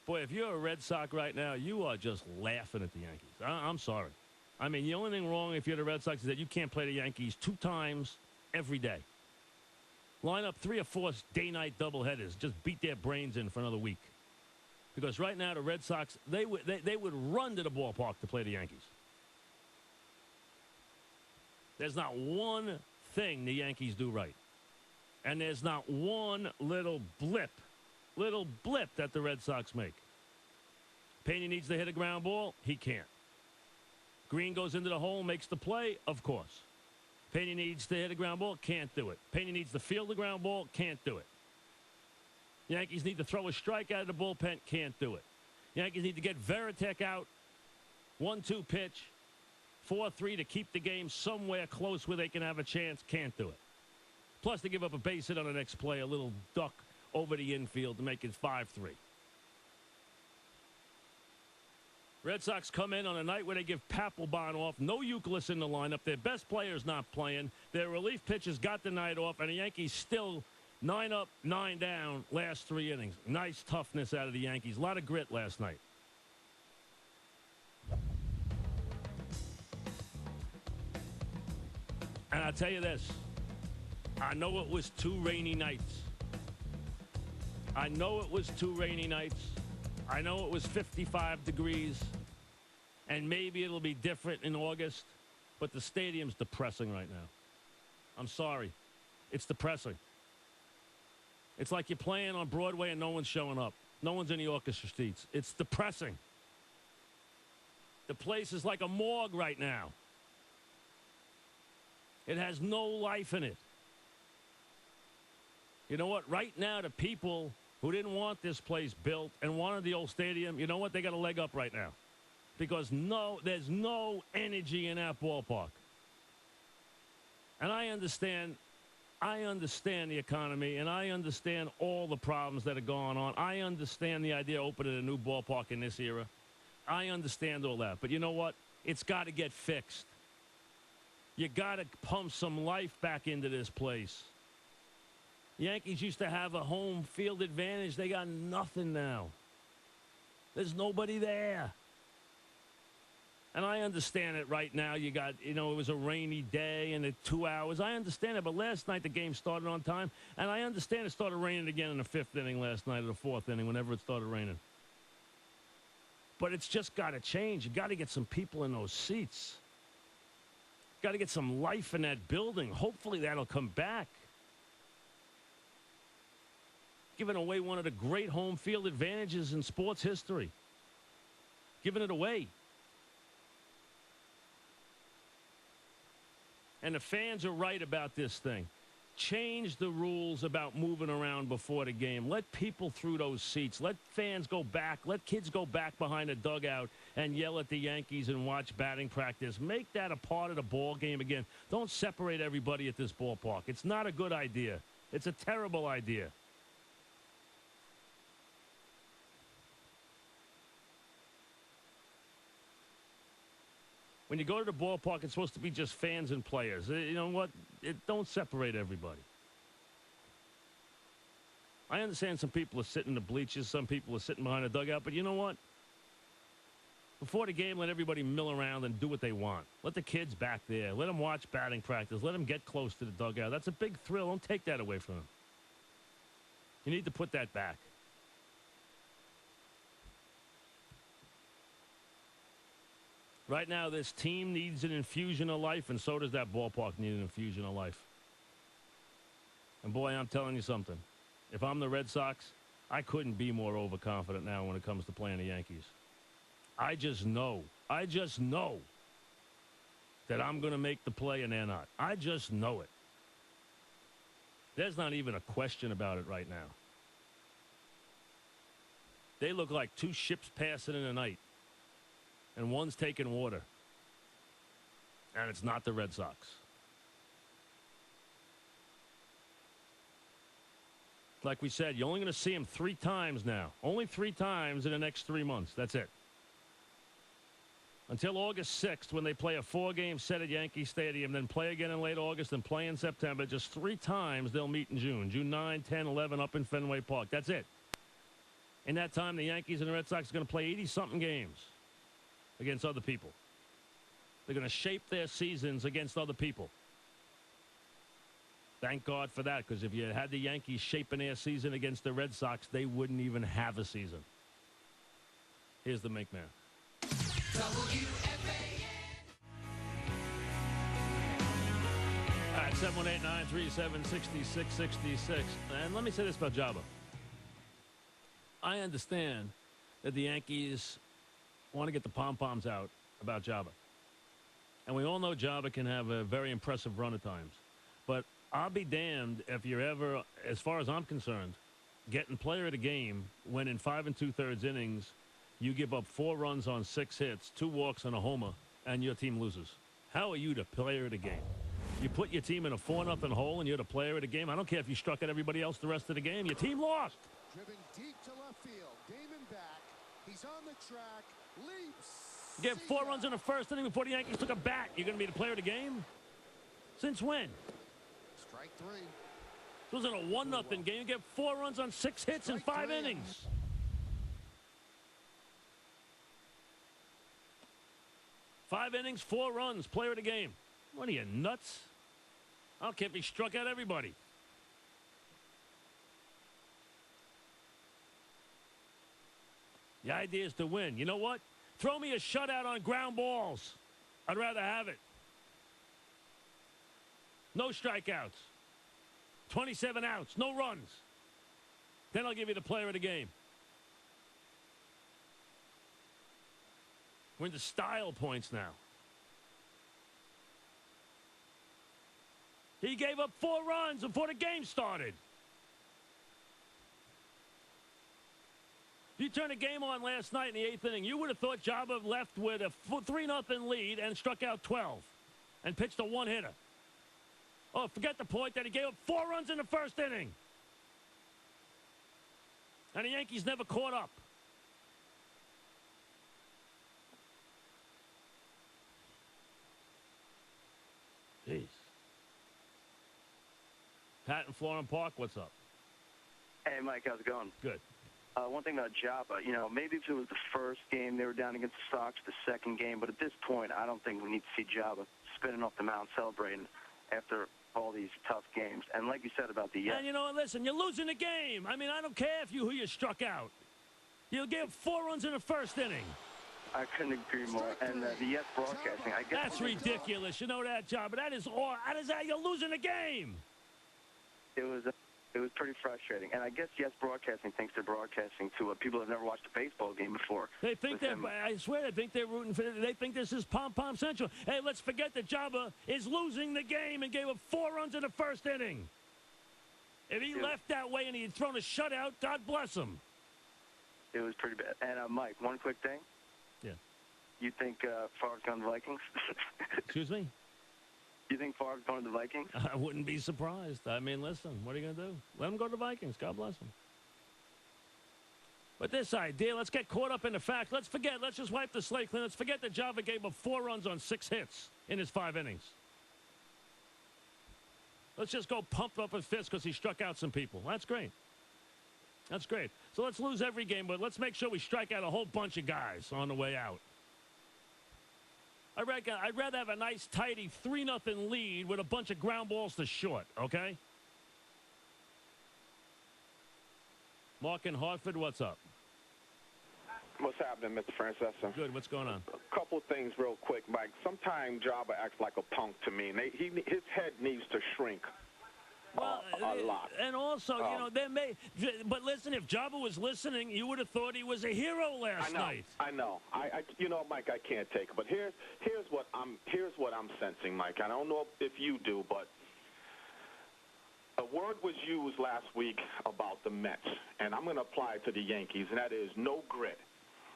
Boy, if you're a Red Sox right now, you are just laughing at the Yankees. I'm sorry. I mean, the only thing wrong if you're the Red Sox is that you can't play the Yankees 2 times every day. Line up 3 or 4 day-night doubleheaders. Just beat their brains in for another week. Because right now, the Red Sox, they would run to the ballpark to play the Yankees. There's not one thing the Yankees do right. And there's not one little blip that the Red Sox make. Pena needs to hit a ground ball. He can't. Green goes into the hole, makes the play. Of course. Pena needs to hit a ground ball. Can't do it. Pena needs to field the ground ball. Can't do it. Yankees need to throw a strike out of the bullpen. Can't do it. Yankees need to get Veritek out. 1-2 pitch. 4-3 to keep the game somewhere close where they can have a chance. Can't do it. Plus, they give up a base hit on the next play, a little duck over the infield to make it 5-3. Red Sox come in on a night where they give Papelbon off. No Euclid in the lineup. Their best player's not playing. Their relief pitchers got the night off, and the Yankees still 9 up, 9 down last 3 innings. Nice toughness out of the Yankees. A lot of grit last night. And I'll tell you this. I know it was 2 rainy nights. I know it was 2 rainy nights. I know it was 55 degrees. And maybe it'll be different in August. But the stadium's depressing right now. I'm sorry. It's depressing. It's like you're playing on Broadway and no one's showing up. No one's in the orchestra seats. It's depressing. The place is like a morgue right now. It has no life in it. You know what? Right now, the people who didn't want this place built and wanted the old stadium, you know what? They got a leg up right now. Because there's no energy in that ballpark. And I understand the economy, and I understand all the problems that are going on. I understand the idea of opening a new ballpark in this era. I understand all that. But you know what? It's got to get fixed. You got to pump some life back into this place. The Yankees used to have a home field advantage. They got nothing now. There's nobody there. And I understand it right now. You got, it was a rainy day and 2 hours. I understand it. But last night the game started on time. And I understand it started raining again in the 5th inning last night or the 4th inning, whenever it started raining. But it's just got to change. You got to get some people in those seats. Got to get some life in that building. Hopefully that'll come back. Giving away one of the great home field advantages in sports history. Giving it away. And the fans are right about this thing. Change the rules about moving around before the game. Let people through those seats. Let fans go back. Let kids go back behind the dugout and yell at the Yankees and watch batting practice. Make that a part of the ball game again. Don't separate everybody at this ballpark. It's not a good idea. It's a terrible idea. When you go to the ballpark, it's supposed to be just fans and players. You know what? Don't separate everybody. I understand some people are sitting in the bleachers. Some people are sitting behind the dugout. But you know what? Before the game, let everybody mill around and do what they want. Let the kids back there. Let them watch batting practice. Let them get close to the dugout. That's a big thrill. Don't take that away from them. You need to put that back. Right now, this team needs an infusion of life, and so does that ballpark need an infusion of life. And, boy, I'm telling you something. If I'm the Red Sox, I couldn't be more overconfident now when it comes to playing the Yankees. I just know that I'm going to make the play, and they're not. I just know it. There's not even a question about it right now. They look like 2 ships passing in the night. And one's taking water. And it's not the Red Sox. Like we said, you're only going to see them 3 times now. Only 3 times in the next 3 months. That's it. Until August 6th, when they play a 4-game set at Yankee Stadium, then play again in late August and play in September. Just 3 times they'll meet in June. June 9, 10, 11 up in Fenway Park. That's it. In that time, the Yankees and the Red Sox are going to play 80-something games against other people. They're going to shape their seasons against other people. Thank God for that, because if you had the Yankees shaping their season against the Red Sox, they wouldn't even have a season. Here's the Make Man. All right, 718-937-6666. And let me say this about Joba. I understand that the Yankees want to get the pom-poms out about Joba. And we all know Joba can have a very impressive run at times. But I'll be damned if you're ever, as far as I'm concerned, getting player of the game when in 5 2/3 innings you give up 4 runs on 6 hits, 2 walks and a homer, and your team loses. How are you the player of the game? You put your team in a 4-0 hole and you're the player of the game. I don't care if you struck at everybody else the rest of the game. Your team lost. Driven deep to left field. Damon back. He's on the track. Leaps. You get 4 runs in the first inning before the Yankees took a bat. You're going to be the player of the game? Since when? Strike 3. This wasn't a 1-0 game. You get 4 runs on 6 hits in 5 innings. Five innings, 4 runs, player of the game. What are you, nuts? I don't care if he struck out everybody. The idea is to win. You know what? Throw me a shutout on ground balls. I'd rather have it. No strikeouts. 27 outs. No runs. Then I'll give you the player of the game. We're into style points now. He gave up 4 runs before the game started. You turned the game on last night in the 8th inning. You would have thought Joba left with a 3-0 lead and struck out 12 and pitched a 1-hitter. Oh, forget the point that he gave up 4 runs in the first inning. And the Yankees never caught up. Jeez. Pat in Florham Park, what's up? Hey, Mike, how's it going? Good. One thing about Joba, maybe if it was the first game they were down against the Sox, the second game, but at this point, I don't think we need to see Joba spinning off the mound celebrating after all these tough games. And like you said about the And you know what, listen, you're losing the game. I mean, I don't care who you struck out. You gave 4 runs in the first inning. I couldn't agree more. And the Yes Broadcasting, I guess. That's ridiculous. You know that, Job. But that is all. How does that? You're losing the game. It was pretty frustrating. And I guess Yes Broadcasting thinks they're broadcasting to people that have never watched a baseball game before. They think I swear, they think they're rooting for. They think this is Pom-Pom Central. Hey, let's forget that Joba is losing the game and gave up 4 runs in the first inning. If he left that way and he had thrown a shutout, God bless him. It was pretty bad. And, Mike, one quick thing. Yeah. You think Favre's going to the Vikings? Excuse me? You think Favre's going to the Vikings? I wouldn't be surprised. I mean, listen, what are you going to do? Let him go to the Vikings. God bless him. But this idea, let's get caught up in the fact. Let's forget. Let's just wipe the slate clean. Let's forget that Joba gave up 4 runs on 6 hits in his 5 innings. Let's just go pump up his fist because he struck out some people. That's great. That's great. So let's lose every game, but let's make sure we strike out a whole bunch of guys on the way out. I'd rather have a nice, tidy 3-0 lead with a bunch of ground balls to short, okay? Mark in Hartford, what's up? What's happening, Mr. Francesa? Good. What's going on? A couple of things real quick, Mike. Sometimes Joba acts like a punk to me, and his head needs to shrink. Well, a lot. And also, but listen, if Joba was listening, you would have thought he was a hero last night. I know. Mike, I can't take it. But here's what I'm sensing, Mike. I don't know if you do, but a word was used last week about the Mets, and I'm going to apply it to the Yankees, and that is no grit.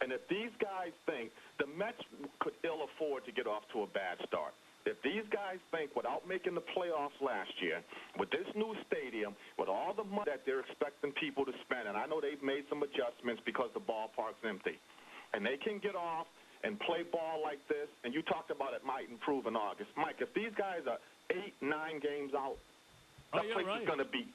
And if these guys think the Mets could ill afford to get off to a bad start, if these guys think without making the playoffs last year, with this new stadium, with all the money that they're expecting people to spend, and I know they've made some adjustments because the ballpark's empty, and they can get off and play ball like this, and you talked about it might improve in August. Mike, if these guys are 8, 9 games out, that place is going to be